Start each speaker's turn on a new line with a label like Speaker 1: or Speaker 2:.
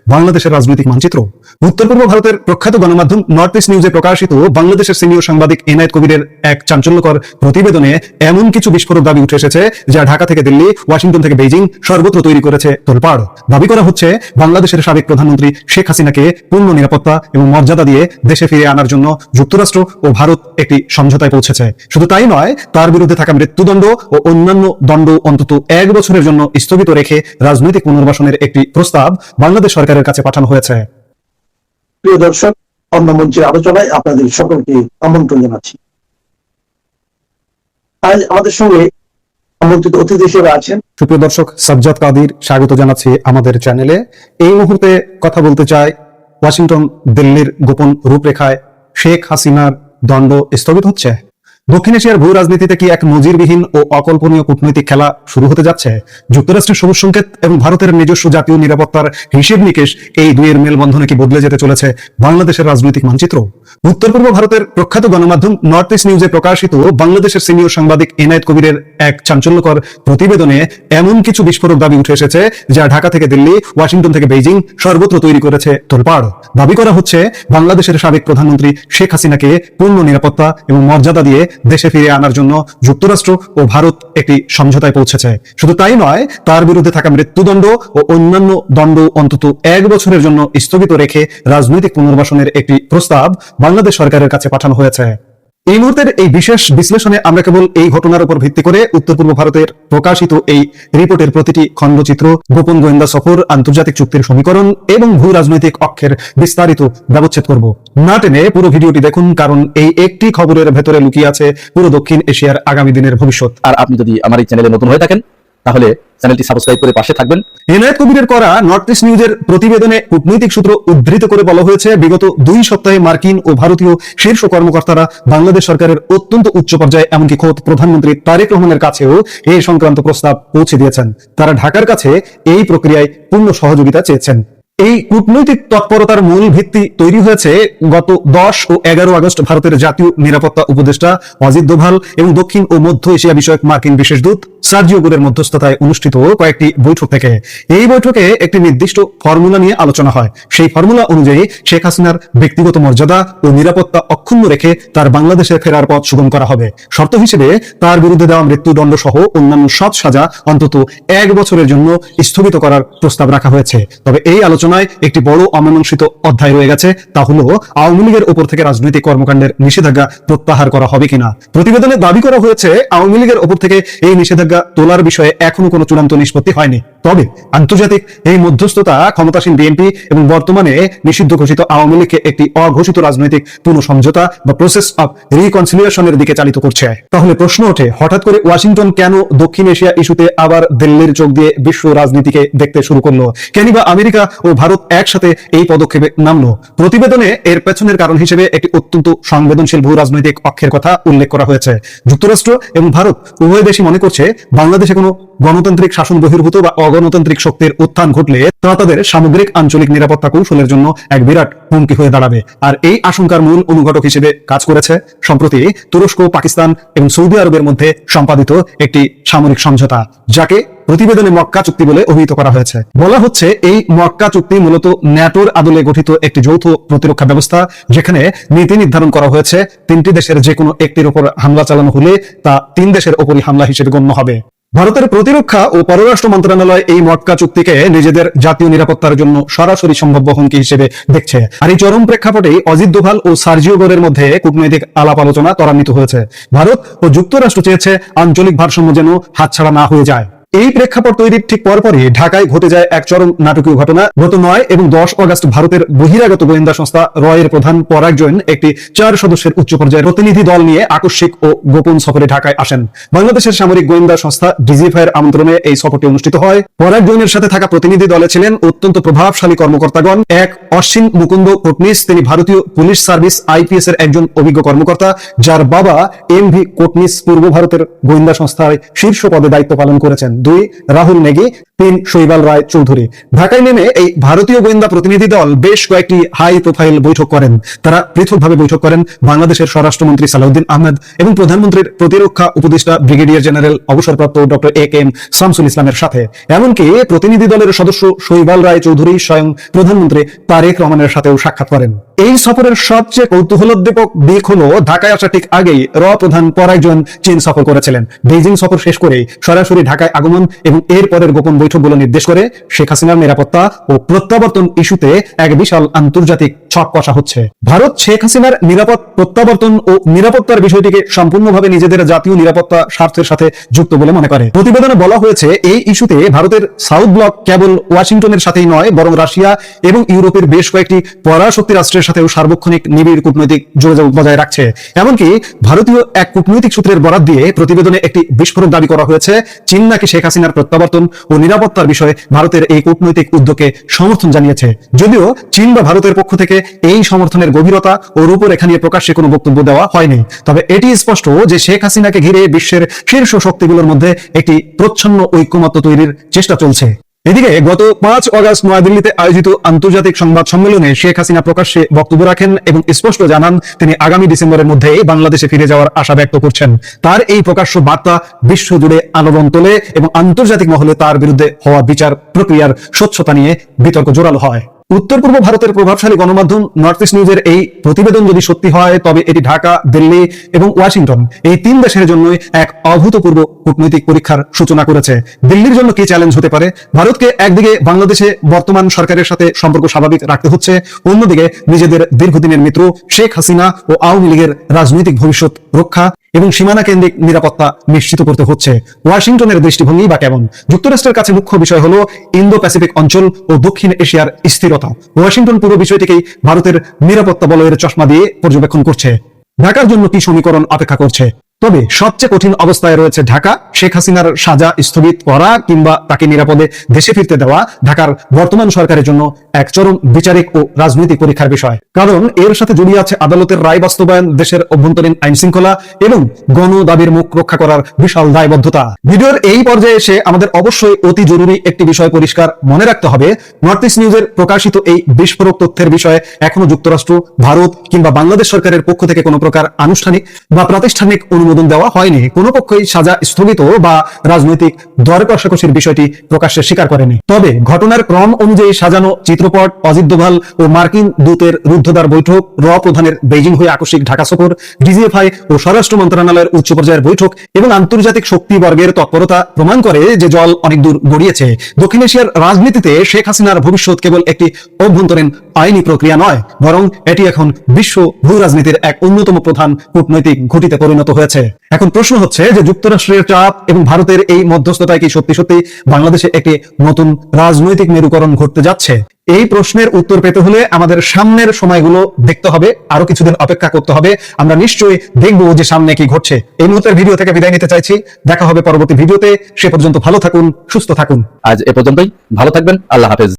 Speaker 1: বাংলাদেশের রাজনৈতিক মানচিত্র। উত্তর পূর্ব ভারতের প্রখ্যাত গণমাধ্যম নর্থ ইস্ট নিউজে প্রকাশিত বাংলাদেশের সিনিয়র সাংবাদিক এনায়েত কবিরের এক চাঞ্চল্যকর প্রতিবেদনে এমন কিছু বিস্ফোরক দাবি উঠে এসেছে যা ঢাকা থেকে দিল্লি, ওয়াশিংটন থেকে বেইজিং সর্বত্র তৈরি করেছে তোলপাড়। দাবি করা হচ্ছে বাংলাদেশের সাবেক প্রধানমন্ত্রী শেখ হাসিনাকে পূর্ণ নিরাপত্তা এবং মর্যাদা দিয়ে দেশে ফিরে আনার জন্য যুক্তরাষ্ট্র ও ভারত একটি সমঝোতায় পৌঁছেছে। শুধু তাই নয়, তার বিরুদ্ধে থাকা মৃত্যুদণ্ড ও অন্যান্য দণ্ড অন্তত 1 বছরের জন্য স্থগিত রেখে রাজনৈতিক পুনর্বাসনের একটি প্রস্তাব বাংলাদেশ সরকারের কাছে পাঠানো হয়েছে।
Speaker 2: প্রিয় দর্শক, অন্য মঞ্চের আলোচনায় আপনাদের সকলকে আমন্ত্রণ জানাচ্ছি। আজ আমাদের সঙ্গে আমন্ত্রিত অতিথি হিসেবে আছেন
Speaker 1: সুপ্রিয় দর্শক, সাজ্জাদ কাদির স্বাগত জানাচ্ছি আমাদের চ্যানেলে। এই মুহূর্তে কথা বলতে চাই ওয়াশিংটন দিল্লির গোপন রূপরেখায় শেখ হাসিনার দণ্ড স্থগিত হচ্ছে। দক্ষিণ এশিয়ার ভূ রাজনীতিতে কি এক নজিরবিহীন ও অকল্পনীয় কূটনৈতিক খেলা শুরু হতে যাচ্ছে? যুক্তরাষ্ট্রের সবুজ সংকেত এবং ভারতের নিজস্ব জাতীয় নিরাপত্তার হিসেব নিকেশ, এই দুইয়ের মেলবন্ধনে কি বদলে যেতে চলেছে বাংলাদেশের রাজনৈতিক মানচিত্র? উত্তর পূর্ব ভারতের প্রখ্যাত গণমাধ্যম নর্থ ইস্ট নিউজে প্রকাশিত বাংলাদেশের সিনিয়র সাংবাদিক এনায়েত কবিরের এক চাঞ্চল্যকর প্রতিবেদনে এমন কিছু বিস্ফোরক দাবি উঠে এসেছে যা ঢাকা থেকে দিল্লি, ওয়াশিংটন থেকে বেইজিং সর্বত্র তৈরি করেছে তোলপাড়। দাবি করা হচ্ছে বাংলাদেশের সাবেক প্রধানমন্ত্রী শেখ হাসিনাকে পূর্ণ নিরাপত্তা এবং মর্যাদা দিয়ে দেশে ফিরে আনার জন্য যুক্তরাষ্ট্র ও ভারত একটি সমঝোতায় পৌঁছেছে। শুধু তাই নয়, তার বিরুদ্ধে থাকা মৃত্যুদণ্ড ও অন্যান্য দণ্ড অন্তত 1 বছরের জন্য স্থগিত রেখে রাজনৈতিক পুনর্বাসনের একটি প্রস্তাব বাংলাদেশ সরকারের কাছে পাঠানো হয়েছে। এই মুহূর্তের এই বিশেষ বিশ্লেষণে আমরা কেবল এই ঘটনার উপর ভিত্তি করে উত্তর পূর্ব ভারতের প্রকাশিত এই রিপোর্টের প্রতিটি খণ্ডচিত্র, গোপন গোয়েন্দা সফর, আন্তর্জাতিক চুক্তির সমীকরণ এবং ভূ রাজনৈতিক অক্ষের বিস্তারিত ব্যবচ্ছেদ করব। না টেনে পুরো ভিডিওটি দেখুন, কারণ এই একটি খবরের ভেতরে লুকিয়ে আছে পুরো দক্ষিণ এশিয়ার আগামী দিনের ভবিষ্যৎ।
Speaker 3: আর আপনি যদি আমার এই চ্যানেলে নতুন হয়ে থাকেন তাহলে চ্যানেলটি সাবস্ক্রাইব করে পাশে থাকবেন।
Speaker 1: এনায়েত কবিরের করা নর্থ ইস্ট নিউজের প্রতিবেদনে কূটনৈতিক সূত্র উদ্ধৃত করে বলা হয়েছে, বিগত 2 সপ্তাহে মার্কিন ও ভারতীয় শীর্ষ কর্মকর্তারা বাংলাদেশ সরকারের অত্যন্ত উচ্চ পর্যায়ে, এমনকি খোদ প্রধানমন্ত্রী তারেক রহমানের কাছেও এই সংক্রান্ত প্রস্তাব পৌঁছে দিয়েছেন। তারা ঢাকার কাছে এই প্রক্রিয়ায় পূর্ণ সহযোগিতা চেয়েছেন। এই কূটনৈতিক তৎপরতার মূল ভিত্তি তৈরি হয়েছে গত 10 ও 11 আগস্ট ভারতের জাতীয় নিরাপত্তা উপদেষ্টা অজিত দোভাল এবং দক্ষিণ ও মধ্য এশিয়া বিষয়ক মার্কিন বিশেষ দূত সার্জিও গোরের মধ্যস্থতায় অনুষ্ঠিত কয়েকটি বৈঠক থেকে। এই বৈঠকে একটি নির্দিষ্ট ফর্মুলা নিয়ে আলোচনা হয়। সেই ফর্মুলা অনুযায়ী শেখ হাসিনার ব্যক্তিগত মর্যাদা ও নিরাপত্তা অক্ষুণ্ণ রেখে তার বাংলাদেশে ফেরার পথ সুগম করা হবে। শর্ত হিসেবে তার বিরুদ্ধে দেওয়া মৃত্যুদণ্ড সহ অন্যান্য সব সাজা অন্তত 1 বছরের জন্য স্থগিত করার প্রস্তাব রাখা হয়েছে। তবে এই আলোচনায় একটি বড় অমীমাংসিত অধ্যায় রয়ে গেছে, তা হলো আওয়ামী লীগের উপর থেকে রাজনৈতিক কর্মকাণ্ডের নিষেধাজ্ঞা প্রত্যাহার করা হবে কিনা। প্রতিবেদনে দাবি করা হয়েছে আওয়ামী লীগের উপর থেকে এই নিষেধাজ্ঞা তোলার বিষয়ে এখনো কোনো চূড়ান্ত নিষ্পত্তি হয়নি। তবে আন্তর্জাতিক এই মধ্যস্থতা ক্ষমতাসীন বিএনপি এবং বর্তমানে নিষিদ্ধ ঘোষিত আওয়ামী লীগকে একটি অঘোষিত রাজনৈতিক পুনঃ সমঝোতা বা প্রসেস অফ রিকনসিলিয়েশনের দিকে চালিত করছে। তাহলে প্রশ্ন ওঠে, হঠাৎ করে ওয়াশিংটন কেন দক্ষিণ এশিয়া ইস্যুতে আবার দিল্লির চোখ দিয়ে বিশ্ব রাজনীতিকে দেখতে শুরু করলো? কেন বা আমেরিকা ও ভারত একসাথে এই পদক্ষেপে নামলো? প্রতিবেদনে এর পেছনের কারণ হিসেবে একটি অত্যন্ত সংবেদনশীল ভূ রাজনৈতিক অক্ষের কথা উল্লেখ করা হয়েছে। যুক্তরাষ্ট্র এবং ভারত উভয় দেশই মনে করছে বাংলাদেশে কোনো গণতান্ত্রিক শাসন বহির্ভূত বা অগণতান্ত্রিক শক্তির উত্থান ঘটলে তা তাদের সামগ্রিক আঞ্চলিক নিরাপত্তা কৌশলের জন্য এক বিরাট হুমকি হয়ে দাঁড়াবে। আর এই আশঙ্কার মূল অনুঘটক হিসেবে কাজ করেছে সম্প্রতি তুরস্ক, পাকিস্তান এবং সৌদি আরবের মধ্যে সম্পাদিত একটি সামরিক সমঝোতা, যাকে প্রতিবেদনে মক্কা চুক্তি বলে অভিহিত করা হয়েছে। বলা হচ্ছে এই মক্কা চুক্তি মূলত ন্যাটোর আদলে গঠিত একটি যৌথ প্রতিরক্ষা ব্যবস্থা, যেখানে নীতি নির্ধারণ করা হয়েছে 3টি দেশের যে কোনো একটির উপর হামলা চালানো হলে তা 3 দেশের উপরই হামলা হিসেবে গণ্য হবে। ভারতের প্রতিরক্ষা ও পররাষ্ট্র মন্ত্রণালয় এই মক্কা চুক্তিকে নিজেদের জাতীয় নিরাপত্তার জন্য সরাসরি সম্ভাব্য হুমকি হিসেবে দেখছে। আর এই চরম প্রেক্ষাপটেই অজিত দোভাল ও সার্জিও গোরের মধ্যে কূটনৈতিক আলাপ আলোচনা ত্বরান্বিত হয়েছে। ভারত ও যুক্তরাষ্ট্র চেয়েছে আঞ্চলিক ভারসাম্য যেন হাতছাড়া না হয়ে যায়। এই প্রেক্ষাপট তৈরির ঠিক পরপরই ঢাকায় ঘটে যায় এক চরম নাটকীয় ঘটনা। গত 9 এবং 10 আগস্ট ভারতের বহিরাগত গোয়েন্দা সংস্থা রয়ের প্রধান পরাগ জৈন একটি 4 সদস্যের উচ্চ পর্যায়ের প্রতিনিধি দল নিয়ে আকস্মিক ও গোপন সফরে ঢাকায় আসেন। বাংলাদেশের সামরিক গোয়েন্দা সংস্থা ডিজিএফআই এর আমন্ত্রণে এই সফরটি অনুষ্ঠিত হয়। পরাগ জৈনের সাথে থাকা প্রতিনিধি দলে ছিলেন অত্যন্ত প্রভাবশালী কর্মকর্তাগণ। এক অশ্বিন মুকুন্দ কোটনিস, তিনি ভারতীয় পুলিশ সার্ভিস আইপিএস এর একজন অভিজ্ঞ কর্মকর্তা, যার বাবা এমভি কোটনিস পূর্ব ভারতের গোয়েন্দা সংস্থায় শীর্ষ পদে দায়িত্ব পালন করেছেন। 2 রাহুল নেগি, 3 শৈবাল রায় চৌধুরী। ঢাকায় নেমে এই ভারতীয় গোয়েন্দা প্রতিনিধি দল বেশ কয়েকটি হাই প্রোফাইল বৈঠক করেন। তারা পৃথকভাবে বৈঠক করেন বাংলাদেশের স্বরাষ্ট্রমন্ত্রী সালাউদ্দিন আহমেদ এবং প্রধানমন্ত্রীর প্রতিরক্ষা উপদেষ্টা ব্রিগেডিয়ার জেনারেল অবসরপ্রাপ্ত ডক্টর AK শামসুল ইসলামের সাথে। এমনকি প্রতিনিধি দলের সদস্য শৈবাল রায় চৌধুরী স্বয়ং প্রধানমন্ত্রী তারেক রহমানের সাথেও সাক্ষাৎ করেন। এই সফরের সবচেয়ে কৌতূহলোদ্দীপক দিক হলো ঢাকায় আসা ঠিক আগেই প্রধান পরাগ জৈন চীন সফর করেছিলেন। বেইজিং সফর শেষ করে সরাসরি ঢাকায় আগমন এবং এর পরের গোপন বৈঠকগুলো নির্দেশ করে শেখ হাসিনার নিরাপত্তা ও প্রত্যাবর্তন ইস্যুতে এক বিশাল আন্তর্জাতিক ছক কষা হচ্ছে। ভারত শেখ হাসিনার নিরাপদ প্রত্যাবর্তন ও নিরাপত্তার বিষয়টিকে সম্পূর্ণভাবে নিজেদের জাতীয় নিরাপত্তা স্বার্থের সাথে যুক্ত বলে মনে করে। প্রতিবেদনে বলা হয়েছে এই ইস্যুতে ভারতের সাউথ ব্লক কেবল ওয়াশিংটনের সাথেই নয়, বরং রাশিয়া এবং ইউরোপের বেশ কয়েকটি পরাশক্তি রাষ্ট্রের সাথেও সার্বক্ষণিক নিবিড় কূটনৈতিক যোগাযোগ বজায় রাখছে। এমনকি ভারতীয় এক কূটনৈতিক সূত্রের বরাত দিয়ে প্রতিবেদনে একটি বিস্ফোরক দাবি করা হয়েছে, চীন নাকি শেখ হাসিনার প্রত্যাবর্তন ও নিরাপত্তার বিষয়ে ভারতের এই কূটনৈতিক উদ্যোগকে সমর্থন জানিয়েছে। যদিও চীন বা ভারতের পক্ষ থেকে এই সমর্থনের গভীরতা ও রূপরেখা নিয়ে প্রকাশ্যে কোনো বক্তব্য দেওয়া হয়নি। তবে এটি স্পষ্ট যে শেখ হাসিনাকে ঘিরে বিশ্বের শীর্ষ শক্তিগুলোর মধ্যে একটি প্রচ্ছন্ন ঐক্যমত্য তৈরির চেষ্টা চলছে। এদিকে গত 5 অগস্ট নয়াদিল্লিতে আয়োজিত আন্তর্জাতিক সংবাদ সম্মেলনে শেখ হাসিনা প্রকাশ্যে বক্তব্য রাখেন এবং স্পষ্ট জানান তিনি আগামী ডিসেম্বরের মধ্যে বাংলাদেশে ফিরে যাওয়ার আশা ব্যক্ত করছেন। তার এই প্রকাশ্য বার্তা বিশ্বজুড়ে আলোড়ন তোলে এবং আন্তর্জাতিক মহলে তার বিরুদ্ধে হওয়া বিচার প্রক্রিয়ার স্বচ্ছতা নিয়ে বিতর্ক জোরালো হয়। উত্তর পূর্ব ভারতের প্রভাবশালী গণমাধ্যম নর্থ ইস্ট নিউজের এই প্রতিবেদন যদি সত্যি হয়, তবে এটি ঢাকা, দিল্লি এবং ওয়াশিংটন এই 3 দেশের জন্য এক অভূতপূর্ব কূটনৈতিক পরীক্ষার সূচনা করেছে। দিল্লির জন্য কি চ্যালেঞ্জ হতে পারে? ভারতকে একদিকে বাংলাদেশে বর্তমান সরকারের সাথে সম্পর্ক স্বাভাবিক রাখতে হচ্ছে, অন্যদিকে নিজেদের দীর্ঘদিনের মিত্র শেখ হাসিনা ও আওয়ামী লীগের রাজনৈতিক ভবিষ্যৎ রক্ষা এবং সীমানা কেন্দ্রিক নিরাপত্তা নিশ্চিত করতে হচ্ছে। ওয়াশিংটনের দৃষ্টিভঙ্গি বা কেমন? যুক্তরাষ্ট্রের কাছে মুখ্য বিষয় হলো ইন্দো প্যাসিফিক অঞ্চল ও দক্ষিণ এশিয়ার স্থিরতা। ওয়াশিংটন পুরো বিষয়টিকেই ভারতের নিরাপত্তা বলয়ের চশমা দিয়ে পর্যবেক্ষণ করছে। ঢাকার জন্য কি সমীকরণ অপেক্ষা করছে? তবে সবচেয়ে কঠিন অবস্থায় রয়েছে ঢাকা। শেখ হাসিনার সাজা স্থগিত করা কিংবা তাকে নিরাপদে দেশে ফিরতে দেওয়া ঢাকার বর্তমান সরকারের জন্য এক চরম বিচারিক ও রাজনৈতিক পরীক্ষার বিষয়। কারণ এর সাথে জড়িয়ে আছে আদালতের রায় বাস্তবায়ন, দেশের অভ্যন্তরীণ আইন শৃঙ্খলা এবং গণ দাবির মুখ রক্ষা করার বিশাল দায়বদ্ধতা। ভিডিওর এই পর্যায়ে এসে আমাদের অবশ্যই অতি জরুরি একটি বিষয় পরিষ্কার মনে রাখতে হবে। নর্থ ইস্ট নিউজের প্রকাশিত এই বিস্ফোরক তথ্যের বিষয়ে এখনো যুক্তরাষ্ট্র, ভারত কিংবা বাংলাদেশ সরকারের পক্ষ থেকে কোনো প্রকার আনুষ্ঠানিক বা প্রাতিষ্ঠানিক অনুমোদন দেওয়া হয়নি। কোনো পক্ষই সাজা স্থগিত বা রাজনৈতিক দর কষাকষির বিষয়টি প্রকাশ্যে স্বীকার করেনি। তবে ঘটনার ক্রম অনুযায়ী সাজানো চিত্রপট, অজিত দোভাল ও মার্কিন দূতের রুদ্ধদ্বার বৈঠক, প্রধানের বেইজিং হয়ে আকস্মিক ঢাকা সফর, DGFI ও স্বরাষ্ট্র মন্ত্রণালয়ের উচ্চ পর্যায়ের বৈঠক এবং আন্তর্জাতিক শক্তিবর্গের তৎপরতা প্রমাণ করে যে জল অনেক দূর গড়িয়েছে। দক্ষিণ এশিয়ার রাজনীতিতে শেখ হাসিনার ভবিষ্যৎ কেবল একটি অভ্যন্তরীণ আইনি প্রক্রিয়া নয়, বরং এটি এখন বিশ্ব ভূ রাজনীতির এক অন্যতম প্রধান কূটনৈতিক ঘটিতে পরিণত হয়েছে। এখন প্রশ্ন হচ্ছে যে যুক্তরাষ্ট্রের চাপ এবং ভারতের এই মধ্যস্থতায় কি সত্যি সত্যি বাংলাদেশে একটি নতুন রাজনৈতিক মেরুকরণ ঘটতে যাচ্ছে? এই প্রশ্নের উত্তর পেতে হলে আমাদের সামনের সময়গুলো দেখতে হবে, আরো কিছুদিন অপেক্ষা করতে হবে। আমরা নিশ্চয়ই দেখবো যে সামনে কি ঘটছে। এই মুহূর্তের ভিডিও থেকে বিদায় নিতে চাইছি। দেখা হবে পরবর্তী ভিডিওতে। সে পর্যন্ত ভালো থাকুন, সুস্থ থাকুন।
Speaker 3: আজ এ পর্যন্তই। ভালো থাকবেন। আল্লাহ হাফেজ।